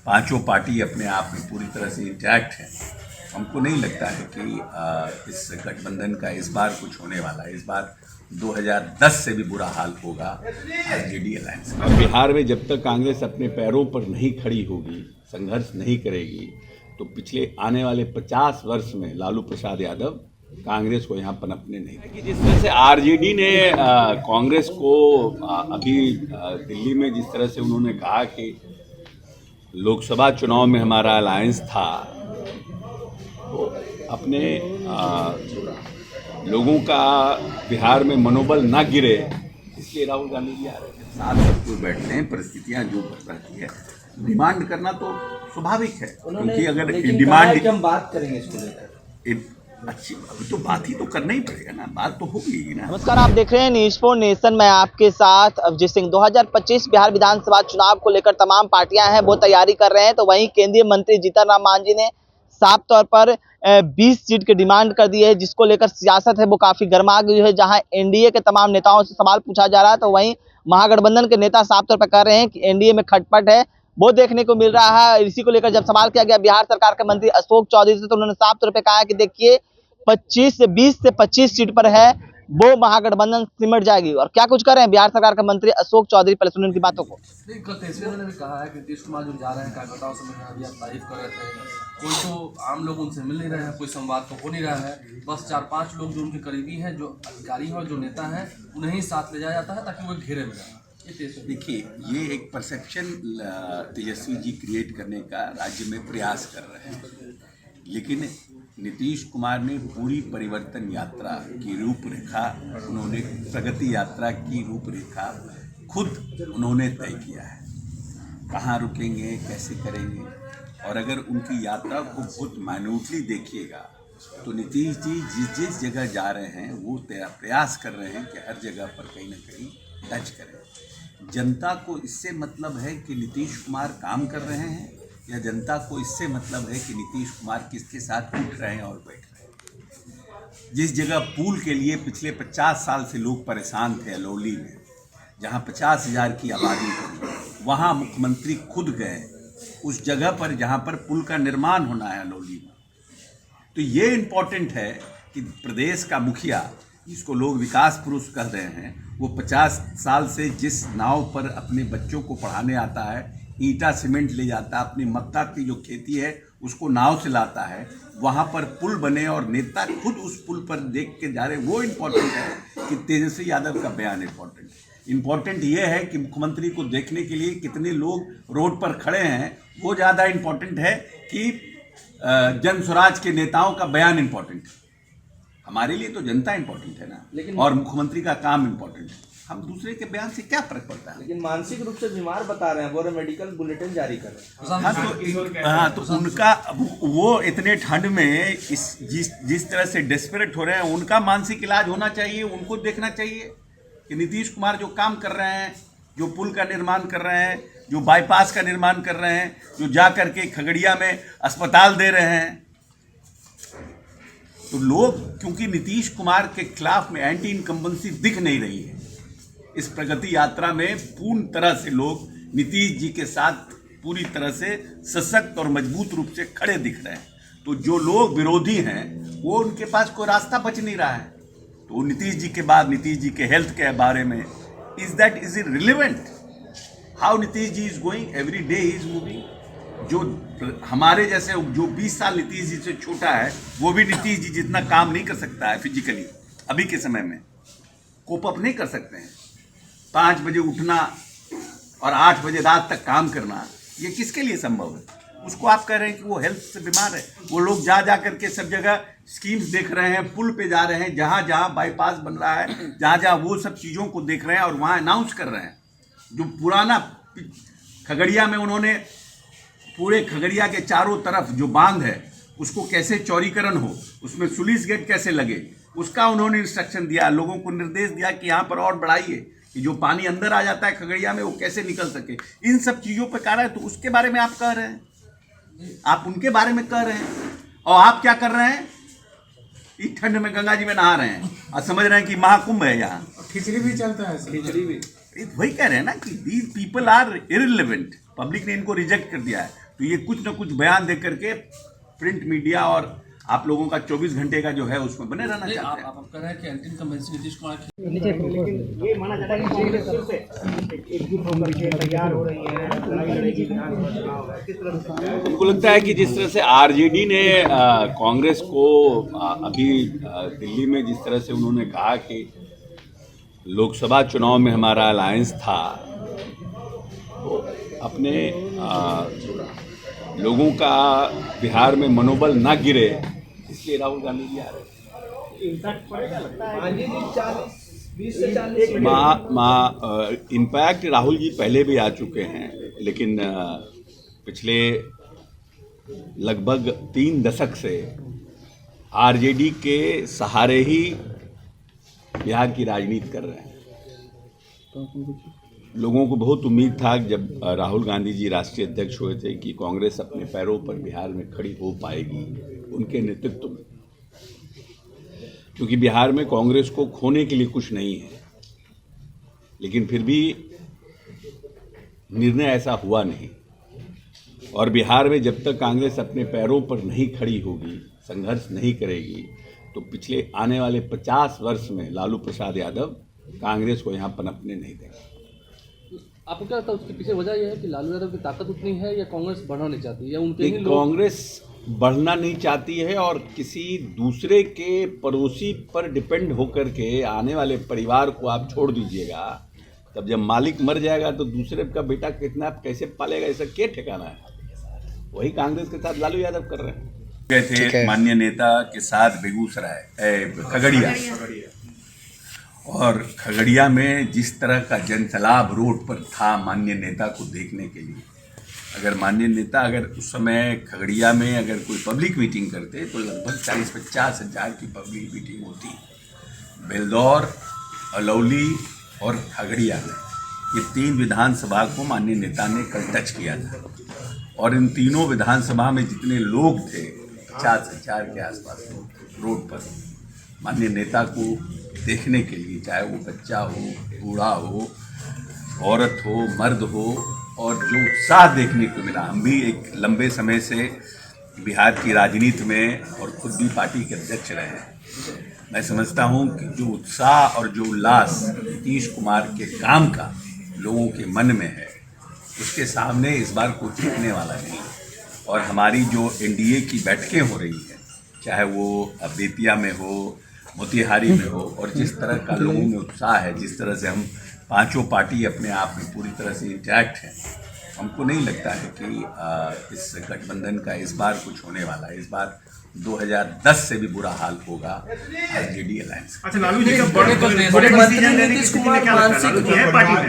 पांचों पार्टी अपने आप में पूरी तरह से इंटैक्ट है। हमको नहीं लगता है कि इस गठबंधन का इस बार कुछ होने वाला है। इस बार 2010 से भी बुरा हाल होगा आरजेडी अलायंस का। बिहार में जब तक कांग्रेस अपने पैरों पर नहीं खड़ी होगी, संघर्ष नहीं करेगी, तो पिछले आने वाले 50 वर्ष में लालू प्रसाद यादव कांग्रेस को यहाँ पनपने नहीं देंगे। जिस तरह से आरजेडी ने कांग्रेस को अभी दिल्ली में जिस तरह से उन्होंने कहा कि लोकसभा चुनाव में हमारा अलायंस था, तो अपने लोगों का बिहार में मनोबल ना गिरे, इसलिए राहुल गांधी जी आ रहे हैं। साथ सब कुछ बैठते हैं, परिस्थितियां जो रहती है, डिमांड करना तो स्वाभाविक है, क्योंकि अगर डिमांड हम बात करेंगे इसको लेकर अच्छी तो बात ही तो करना ही पड़ेगा ना, बात तो होगी ना। नमस्कार, आप देख रहे हैं न्यूज़ फॉर नेशन। मैं आपके साथ अभिजीत सिंह। 2025 बिहार विधानसभा चुनाव को लेकर तमाम पार्टियां हैं वो तैयारी कर रहे हैं, तो वहीं केंद्रीय मंत्री जीतन राम मांझी ने साफ तौर पर 20 सीट की डिमांड कर दी है, जिसको लेकर सियासत है वो काफी गर्मा गई है। जहां एनडीए के तमाम नेताओं से सवाल पूछा जा रहा है, तो वहीं महागठबंधन के नेता साफ तौर पर कह रहे हैं कि एनडीए में खटपट है, वो देखने को मिल रहा है। इसी को लेकर जब सवाल किया गया बिहार सरकार के मंत्री अशोक चौधरी से, तो उन्होंने साफ तौर पर कहा कि देखिए 20 से 25 सीट पर है वो महागठबंधन सिमट जाएगी। और क्या कुछ कर रहे हैं बिहार सरकार के मंत्री अशोक चौधरी, पहले सुनिए उनकी बातों को। कल तेजस्वी ने भी कहा है कि नीतीश कुमार जो जा रहे हैं कार्यकर्ताओं से मिलने, अभी आप तारीफ कर रहे थे, कोई तो आम लोग उनसे मिल नहीं रहे हैं, कोई संवाद तो हो नहीं रहा है, बस 4-5 लोग जो उनके करीबी हैं, जो अधिकारी हैं और जो नेता हैं, उन्हें साथ ले जाया जाता है ताकि वो घेरे में जाए। देखिए, ये एक परसेप्शन तेजस्वी जी क्रिएट करने का राज्य में प्रयास कर रहे हैं, लेकिन नीतीश कुमार ने पूरी परिवर्तन यात्रा की रूपरेखा, उन्होंने प्रगति यात्रा की रूपरेखा खुद उन्होंने तय किया है, कहाँ रुकेंगे, कैसे करेंगे। और अगर उनकी यात्रा को बहुत माइन्यूटली देखिएगा तो नीतीश जी जिस जिस जगह जा रहे हैं वो प्रयास कर रहे हैं कि हर जगह पर कहीं ना कहीं टच करें। जनता को इससे मतलब है कि नीतीश कुमार काम कर रहे हैं, या जनता को इससे मतलब है कि नीतीश कुमार किसके साथ उठ रहे हैं और बैठ रहे हैं। जिस जगह पुल के लिए पिछले 50 साल से लोग परेशान थे, अलौली में, जहां 50,000 की आबादी थी, वहां मुख्यमंत्री खुद गए उस जगह पर जहां पर पुल का निर्माण होना है अलौली में। तो ये इम्पोर्टेंट है कि प्रदेश का मुखिया, जिसको लोग विकास पुरुष कह रहे हैं, वो 50 साल से जिस नाव पर अपने बच्चों को पढ़ाने आता है, ईंटा सीमेंट ले जाता है, अपनी मक्का की जो खेती है उसको नाव से लाता है, वहाँ पर पुल बने और नेता खुद उस पुल पर देख के जा रहे, वो इम्पोर्टेंट है कि तेजस्वी यादव का बयान इम्पोर्टेंट है। इम्पोर्टेंट ये है कि मुख्यमंत्री को देखने के लिए कितने लोग रोड पर खड़े हैं, वो ज़्यादा इम्पोर्टेंट है कि जन स्वराज के नेताओं का बयान इम्पोर्टेंट है। हमारे लिए तो जनता इम्पोर्टेंट है ना, और मुख्यमंत्री का काम इम्पोर्टेंट है। हम दूसरे के बयान से क्या फर्क पड़ता है। लेकिन मानसिक रूप से बीमार बता रहे हैं, वो मेडिकल बुलेटिन जारी कर रहे हैं। हाँ, तो उनका वो इतने ठंड में जिस तरह से डेस्परेट हो रहे हैं, उनका मानसिक इलाज होना चाहिए। उनको देखना चाहिए कि नीतीश कुमार जो काम कर रहे हैं, जो पुल का निर्माण कर रहे हैं, जो बाईपास का निर्माण कर रहे हैं, जो जा करके खगड़िया में अस्पताल दे रहे हैं, तो लोग क्योंकि नीतीश कुमार के खिलाफ में एंटी इनकम्बेंसी दिख नहीं रही है, इस प्रगति यात्रा में पूर्ण तरह से लोग नीतीश जी के साथ पूरी तरह से सशक्त और मजबूत रूप से खड़े दिख रहे हैं। तो जो लोग विरोधी हैं वो उनके पास कोई रास्ता बच नहीं रहा है। तो नीतीश जी के बाद नीतीश जी के हेल्थ के बारे में is it relevant how Nitish ji is going, every day is moving. जो हमारे जैसे जो 20 साल नीतीश जी से छोटा है, वो भी नीतीश जी जितना काम नहीं कर सकता है फिजिकली, अभी के समय में कोप अप नहीं कर सकते हैं। 5 बजे उठना और 8 बजे रात तक काम करना, ये किसके लिए संभव है? उसको आप कह रहे हैं कि वो हेल्थ से बीमार है। वो लोग जा करके सब जगह स्कीम्स देख रहे हैं, पुल पे जा रहे हैं, जहाँ जहाँ बाईपास बन रहा है, जहाँ जहाँ वो सब चीज़ों को देख रहे हैं और वहाँ अनाउंस कर रहे हैं। जो पुराना खगड़िया में उन्होंने पूरे खगड़िया के चारों तरफ जो बांध है उसको कैसे चौड़ीकरण हो, उसमें सुलिस गेट कैसे लगे, उसका उन्होंने इंस्ट्रक्शन दिया, लोगों को निर्देश दिया कि यहाँ पर और बढ़ाइए, कि जो पानी अंदर आ जाता है खगड़िया में वो कैसे निकल सके। इन सब चीज़ों पर कह रहा है, तो उसके बारे में आप कह रहे हैं, आप उनके बारे में कह रहे हैं। और आप क्या कर रहे हैं? इस ठंड में गंगा जी में नहा रहे हैं और समझ रहे हैं कि महाकुंभ है यहाँ। खिचड़ी भी चलता है, खिचड़ी भी वही कह रहे हैं ना कि these people are irrelevant. Public ने इनको रिजेक्ट कर दिया है। तो ये कुछ ना कुछ बयान दे करके प्रिंट मीडिया और आप लोगों का 24 घंटे का जो है उसमें बने रहना चाहते हैं। आप कह रहे हैं कि एंटी इनकम्बेंसी नीतीश कुमार की लेकिन ये माना जाता है कि कांग्रेस फिर से एकजुट होकर के तैयार हो रही है, लड़ाई लड़ेगी विधानसभा चुनाव है, किस तरह से? हमको लगता है कि जिस तरह से आरजेडी ने कांग्रेस को अभी दिल्ली में जिस तरह से उन्होंने कहा कि लोकसभा चुनाव में हमारा अलायंस था, तो अपने लोगों का बिहार में मनोबल ना गिरे इसलिए राहुल गांधी जी आ रहे हैं। इम्पैक्ट पड़ेगा लगता है। इम्पैक्ट राहुल जी पहले भी आ चुके हैं, लेकिन पिछले लगभग 3 दशक से आरजेडी के सहारे ही बिहार की राजनीति कर रहे हैं। लोगों को बहुत उम्मीद था जब राहुल गांधी जी राष्ट्रीय अध्यक्ष हुए थे कि कांग्रेस अपने पैरों पर बिहार में खड़ी हो पाएगी उनके नेतृत्व में, क्योंकि बिहार में कांग्रेस को खोने के लिए कुछ नहीं है। लेकिन फिर भी निर्णय ऐसा हुआ नहीं, और बिहार में जब तक कांग्रेस अपने पैरों पर नहीं खड़ी होगी, संघर्ष नहीं करेगी, तो पिछले आने वाले 50 वर्ष में लालू प्रसाद यादव कांग्रेस को यहाँ पनपने नहीं देंगे। आपको क्या लगता है उसके पीछे वजह यह है कि लालू यादव की ताकत उतनी है या कांग्रेस बढ़ना नहीं चाहती है, या उनके ही लोग? कांग्रेस बढ़ना नहीं चाहती है और किसी दूसरे के पड़ोसी पर डिपेंड होकर के आने वाले परिवार को आप छोड़ दीजिएगा, तब जब मालिक मर जाएगा तो दूसरे का बेटा कितना कैसे पालेगा, ऐसा क्या ठिकाना है। वही कांग्रेस के साथ लालू यादव कर रहे हैं। गए थे माननीय नेता के साथ बेगूसराय खगड़िया, और खगड़िया में जिस तरह का जनसैलाब रोड पर था माननीय नेता को देखने के लिए, अगर माननीय नेता अगर उस समय खगड़िया में अगर कोई पब्लिक मीटिंग करते तो लगभग 40-50 हज़ार की पब्लिक मीटिंग होती। बेलदौर, अलौली और खगड़िया में ये 3 विधानसभा को माननीय नेता ने कल टच किया था, और इन तीनों विधानसभा में जितने लोग थे 50 हज़ार के आसपास रोड पर माननीय नेता को देखने के लिए, चाहे वो बच्चा हो, बूढ़ा हो, औरत हो, मर्द हो, और जो उत्साह देखने को मिला। हम भी एक लंबे समय से बिहार की राजनीति में और खुद भी पार्टी के अध्यक्ष रहे हैं। मैं समझता हूं कि जो उत्साह और जो उल्लास नीतीश कुमार के काम का लोगों के मन में है, उसके सामने इस बार कोई टिकने वाला नहीं। और हमारी जो एनडीए की बैठकें हो रही हैं, चाहे वो बेतिया में हो, मोतिहारी में हो, और जिस तरह का लोगों में उत्साह है, जिस तरह से हम पांचों पार्टी अपने आप में पूरी तरह से इंटैक्ट हैं, हमको नहीं लगता है कि इस गठबंधन का इस बार कुछ होने वाला है। इस बार 2010 से भी बुरा हाल होगा आरजेडी अलायंस। अच्छा, लालू जी का बड़े डिसीजन लेने की स्थिति में क्या लगता है पार्टी में?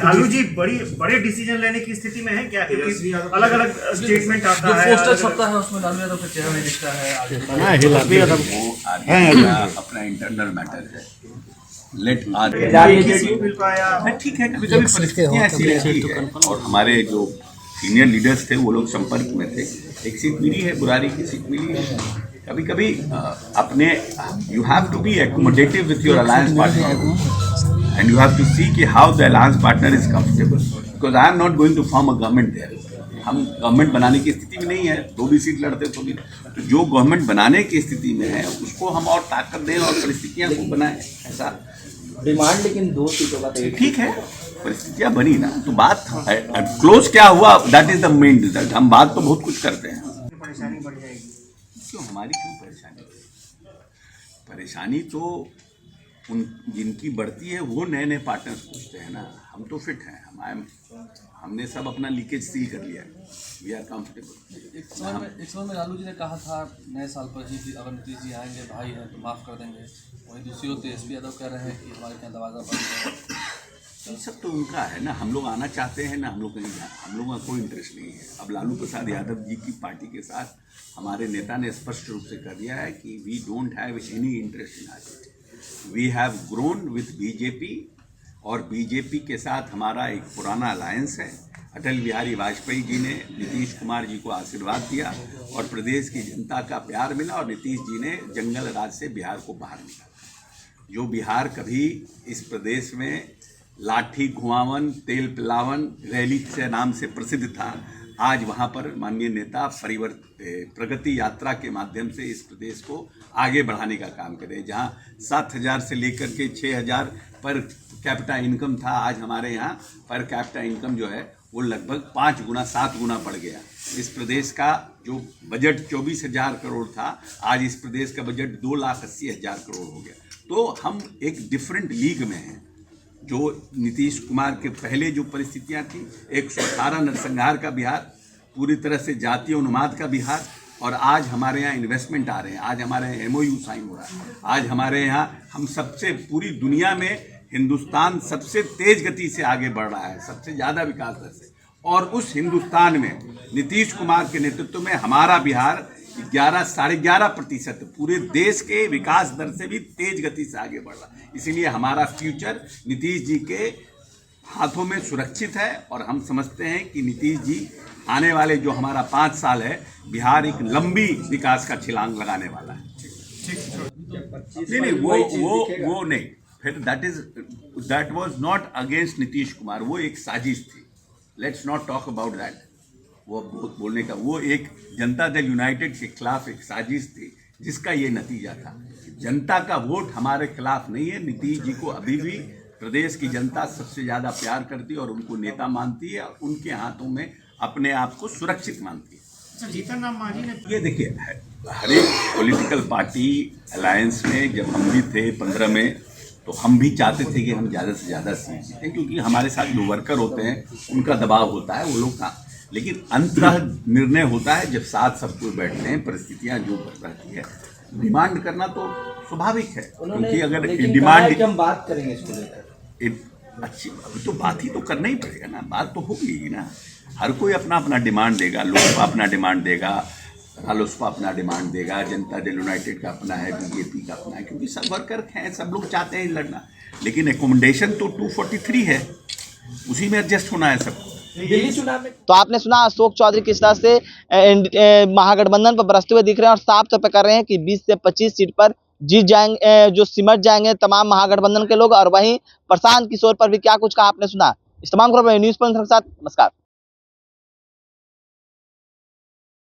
लालू जी बड़े डिसीजन लेने की स्थिति में है क्या? अलग अलग स्टेटमेंट आता है, जो पोस्टर छपता है उसमें लालू यादव का चेहरा नहीं दिखता है। वो आरजेडी का अपना इंटरनल मैटर है। लेट मिल पाया, ठीक है, कभी कभी परिस्थितियाँ ऐसी रहती है, और हमारे जो सीनियर लीडर्स थे वो लोग संपर्क में थे। एक सीट मिली है, बुरारी की सीट मिली है। कभी कभी अपने you have to be accommodative with your alliance partner and you have to see कि how the alliance partner is comfortable, because I am not going to form a government there. हम government बनाने की स्थिति में नहीं है, 2 भी seat लड़ते तो भी, तो जो गवर्नमेंट बनाने की स्थिति में है उसको हम और ताकत दें और परिस्थितियाँ को बनाएं, ऐसा डिमांड। लेकिन 2 सीटों का ठीक है, परिस्थितियाँ बनी ना, तो बात क्लोज क्या हुआ, that is the main result. हम बात तो बहुत कुछ करते हैं। परेशानी बढ़ जाएगी। क्यों, हमारी क्यों परेशानी? परेशानी तो उन जिनकी बढ़ती है वो नए नए पार्टनर्स पूछते हैं ना। हम तो फिट हैं, हमने सब अपना लीकेज सील कर लिया है, वी आर कंफर्टेबल। एक समय में लालू जी ने कहा था नए साल पर ही अगर नीतीश जी आएंगे, भाई हैं तो माफ़ कर देंगे। वहीं दूसरी ओर तेजस्वी यादव कह रहे हैं कि हमारे यहाँ दरवाज़ा बंद है। ये सब तो उनका है ना, हम लोग आना चाहते हैं ना, हम लोग कहीं हम लोगों का कोई इंटरेस्ट नहीं है। अब लालू प्रसाद यादव जी की पार्टी के साथ हमारे नेता ने स्पष्ट रूप से कर दिया है कि we don't have any interest in RJD, we have grown with BJP, और बीजेपी के साथ हमारा एक पुराना अलायंस है। अटल बिहारी वाजपेयी जी ने नीतीश कुमार जी को आशीर्वाद दिया और प्रदेश की जनता का प्यार मिला, और नीतीश जी ने जंगल राज से बिहार को बाहर निकाला। जो बिहार कभी इस प्रदेश में लाठी घुमावन, तेल पिलावन रैली के नाम से प्रसिद्ध था, आज वहाँ पर माननीय नेता प्रगति यात्रा के माध्यम से इस प्रदेश को आगे बढ़ाने का काम करे। जहाँ 7,000 से लेकर के 6,000 पर कैपिटा इनकम था, आज हमारे यहाँ पर कैपिटा इनकम जो है वो लगभग 5 गुना 7 गुना बढ़ गया। इस प्रदेश का जो बजट 24,000 करोड़ था, आज इस प्रदेश का बजट 2,80,000 करोड़ हो गया। तो हम एक डिफरेंट लीग में हैं। जो नीतीश कुमार के पहले जो परिस्थितियां थी, 118 नरसंहार का बिहार, पूरी तरह से जातीय उन्माद का बिहार, और आज हमारे यहाँ इन्वेस्टमेंट आ रहे हैं, आज हमारे यहाँ MOU साइन हो रहा है, आज हमारे यहाँ हम सबसे पूरी दुनिया में हिंदुस्तान सबसे तेज गति से आगे बढ़ रहा है, सबसे ज़्यादा विकास दर से। और उस हिंदुस्तान में नीतीश कुमार के नेतृत्व में हमारा बिहार 11-11.5% पूरे देश के विकास दर से भी तेज गति से आगे बढ़ रहा है। इसीलिए हमारा फ्यूचर नीतीश जी के हाथों में सुरक्षित है, और हम समझते हैं कि नीतीश जी आने वाले जो हमारा 5 साल है, बिहार एक लंबी विकास का छलांग लगाने वाला है। नहीं, वो नहीं, फिर that was not against Nitish Kumar, वो एक साजिश थी। Let's not talk about that. वो बोलने का, वो एक जनता दल यूनाइटेड के खिलाफ एक साजिश थी, जिसका ये नतीजा था। जनता का वोट हमारे खिलाफ नहीं है। नीतीश जी को अभी भी प्रदेश की जनता सबसे ज़्यादा प्यार करती है और उनको नेता मानती है, और उनके हाथों में अपने आप को सुरक्षित मानती है। जीतन राम मांझी ने ये देखिए, हर एक पॉलिटिकल पार्टी अलायंस में जब हम भी थे 15 में, तो हम भी चाहते थे कि हम ज़्यादा से ज़्यादा सीट जीतें, क्योंकि हमारे साथ जो वर्कर होते हैं उनका दबाव होता है, वो लोग का। लेकिन अंततः निर्णय होता है जब साथ सब कोई बैठते हैं, परिस्थितियां जो रहती है। डिमांड करना तो स्वाभाविक है, क्योंकि अगर डिमांड हम बात करेंगे इसको लेकर, अच्छी तो बात ही तो करना ही पड़ेगा ना, बात तो होगी ही ना। हर कोई अपना अपना डिमांड देगा, लोकसभा अपना डिमांड देगा, रालोसपा अपना डिमांड देगा, जनता दल यूनाइटेड का अपना है, BJP का अपना है, क्योंकि सब वर्कर हैं, सब लोग चाहते हैं लड़ना। लेकिन एकोमोडेशन तो 243 है, उसी में एडजस्ट होना है सबको। दिल्ली चुनाव में तो आपने सुना अशोक चौधरी किस तरह से महागठबंधन पर बरसते हुए दिख रहे हैं, और साफ तौर पर कर रहे हैं कि 20 से 25 सीट पर जीत जाएंगे, जो सिमट जाएंगे तमाम महागठबंधन के लोग। और वहीं प्रशांत किशोर पर भी क्या कुछ कहा आपने सुना। इस तमाम खबरों में न्यूज़ पॉइंट के साथ नमस्कार।